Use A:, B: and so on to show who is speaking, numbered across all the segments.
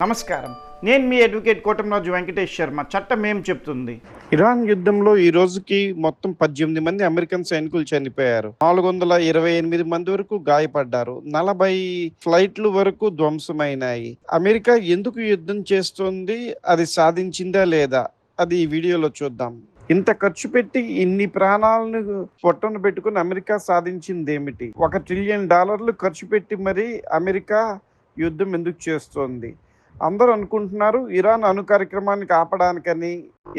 A: నమస్కారం. నేను మీ అడ్వకేట్ కోటంరాజు వెంకటేష్ శర్మ. చట్టం ఏం చెప్తుంది? ఇరాన్ యుద్ధంలో ఈ రోజుకి మొత్తం 18 మంది అమెరికన్ సైనికులు చనిపోయారు. 428 మంది వరకు గాయపడ్డారు. 40 ఫ్లైట్లు వరకు ధ్వంసమైనాయి. అమెరికా ఎందుకు యుద్ధం చేస్తోంది? అది సాధించిందా లేదా? అది ఈ వీడియోలో చూద్దాం. ఇంత ఖర్చు పెట్టి ఇన్ని ప్రాణాలను పొట్టన పెట్టుకుని అమెరికా సాధించింది ఏమిటి? $1 ట్రిలియన్ ఖర్చు పెట్టి మరి అమెరికా యుద్ధం ఎందుకు చేస్తోంది? అందరూ అనుకుంటున్నారు ఇరాన్ అణు కార్యక్రమానికి ఆపడానికని,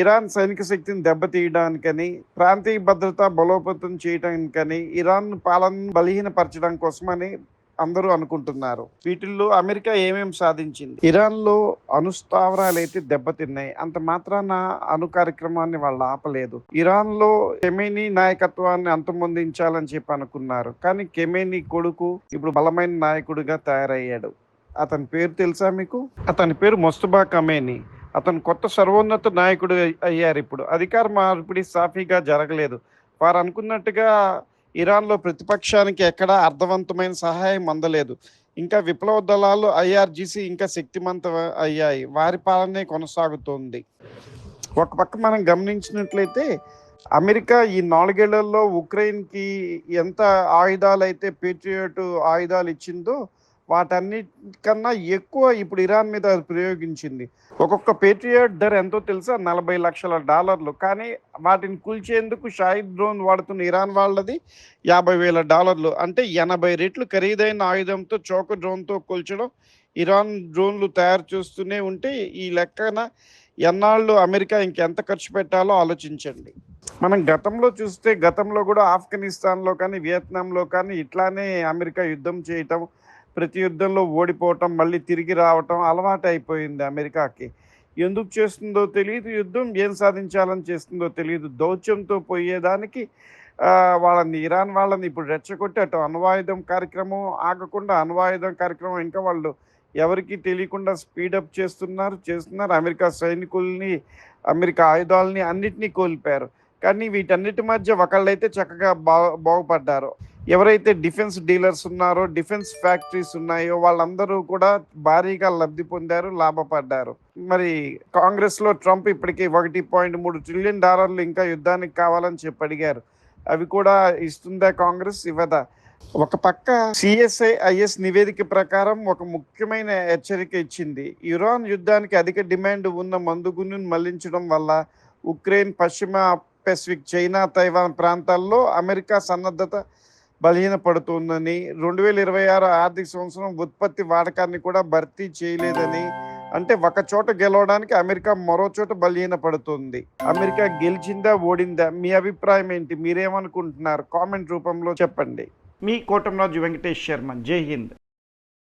A: ఇరాన్ సైనిక శక్తిని దెబ్బతీయడానికని, ప్రాంతీయ భద్రత బలోపేతం చేయడానికని, ఇరాన్ పాలనను బలహీనపరచడం కోసమని అందరూ అనుకుంటున్నారు. వీటిల్లో అమెరికా ఏమేమి సాధించింది? ఇరాన్లో అణుస్థావరాలు అయితే దెబ్బతిన్నాయి. అంత మాత్రాన అణు కార్యక్రమాన్ని వాళ్ళు ఆపలేదు. ఇరాన్లో కెమేనీ నాయకత్వాన్ని అంతమొందించాలని చెప్పి అనుకున్నారు. కానీ కెమేనీ కొడుకు ఇప్పుడు బలమైన నాయకుడిగా తయారయ్యాడు. అతని పేరు తెలుసా మీకు? అతని పేరు మొస్తఫా ఖమేనీ. అతను కొత్త సర్వోన్నత నాయకుడు అయ్యారు. ఇప్పుడు అధికార మార్పిడి సాఫీగా జరగలేదు. వారు అనుకున్నట్టుగా ఇరాన్లో ప్రతిపక్షానికి ఎక్కడా అర్థవంతమైన సహాయం అందలేదు. ఇంకా విప్లవ దళాలు ఐఆర్జీసీ ఇంకా శక్తిమంతం అయ్యాయి. వారి పాలనే కొనసాగుతోంది. ఒక పక్క మనం గమనించినట్లయితే అమెరికా ఈ 4 ఏళ్లలో ఉక్రెయిన్కి ఎంత ఆయుధాలు అయితే పేట్రియాట్ ఆయుధాలు ఇచ్చిందో వాటన్నిటికన్నా ఎక్కువ ఇప్పుడు ఇరాన్ మీద ప్రయోగించింది. ఒక్కొక్క పేట్రియాట్ ధర ఎంతో తెలుసా? $40 లక్షల. కానీ వాటిని కూల్చేందుకు షాహిద్ డ్రోన్ వాడుతున్న ఇరాన్ వాళ్ళది $50,000. అంటే 80 రెట్లు ఖరీదైన ఆయుధంతో చోక డ్రోన్తో కూల్చడం. ఇరాన్ డ్రోన్లు తయారు చేస్తూనే ఉంటే ఈ లెక్కన ఎన్నాళ్ళు అమెరికా ఇంకెంత ఖర్చు పెట్టాలో ఆలోచించండి. మనం గతంలో కూడా ఆఫ్ఘనిస్తాన్లో కానీ వియత్నాంలో కానీ ఇట్లానే అమెరికా యుద్ధం చేయటం, ప్రతి యుద్ధంలో ఓడిపోవటం, మళ్ళీ తిరిగి రావటం అలవాటు అయిపోయింది అమెరికాకి. ఎందుకు చేస్తుందో తెలియదు యుద్ధం, ఏం సాధించాలని చేస్తుందో తెలియదు. దౌత్యంతో పోయేదానికి ఇరాన్ వాళ్ళని ఇప్పుడు రెచ్చగొట్టి అటు అణ్వాయుధం కార్యక్రమం ఆగకుండా అణ్వాయుధం కార్యక్రమం ఇంకా వాళ్ళు ఎవరికి తెలియకుండా స్పీడప్ చేస్తున్నారు. అమెరికా సైనికుల్ని, అమెరికా ఆయుధాలని అన్నిటినీ కోల్పోయారు. కానీ వీటన్నిటి మధ్య ఒకళ్ళైతే చక్కగా బాగుపడ్డారు. ఎవరైతే డిఫెన్స్ డీలర్స్ ఉన్నారో, డిఫెన్స్ ఫ్యాక్టరీస్ ఉన్నాయో వాళ్ళందరూ కూడా భారీగా లబ్ధి పొందారు, లాభపడ్డారు. మరి కాంగ్రెస్లో ట్రంప్ ఇప్పటికీ $1.3 ట్రిలియన్ ఇంకా యుద్ధానికి కావాలని చెప్పి అడిగారు. అవి కూడా ఇస్తుందా కాంగ్రెస్? ఇవ్వదా? ఒక పక్క CSIS నివేదిక ప్రకారం ఒక ముఖ్యమైన హెచ్చరిక ఇచ్చింది. ఇరాన్ యుద్ధానికి అధిక డిమాండ్ ఉన్న మందుగుండును మళ్లించడం వల్ల ఉక్రెయిన్, పశ్చిమ పెసిఫిక్, చైనా, తైవాన్ ప్రాంతాల్లో అమెరికా సన్నద్ధత బలహీనపడుతుందని, 2026 ఆర్థిక సంవత్సరం ఉత్పత్తి వాడకాన్ని కూడా భర్తీ చేయలేదని, అంటే ఒక చోట గెలవడానికి అమెరికా మరో చోట బలహీనపడుతుంది. అమెరికా గెలిచిందా, ఓడిందా? మీ అభిప్రాయం ఏంటి? మీరేమనుకుంటున్నారు? కామెంట్ రూపంలో చెప్పండి. మీ కోటంరాజు వెంకటేష్ శర్మ. జై హింద్.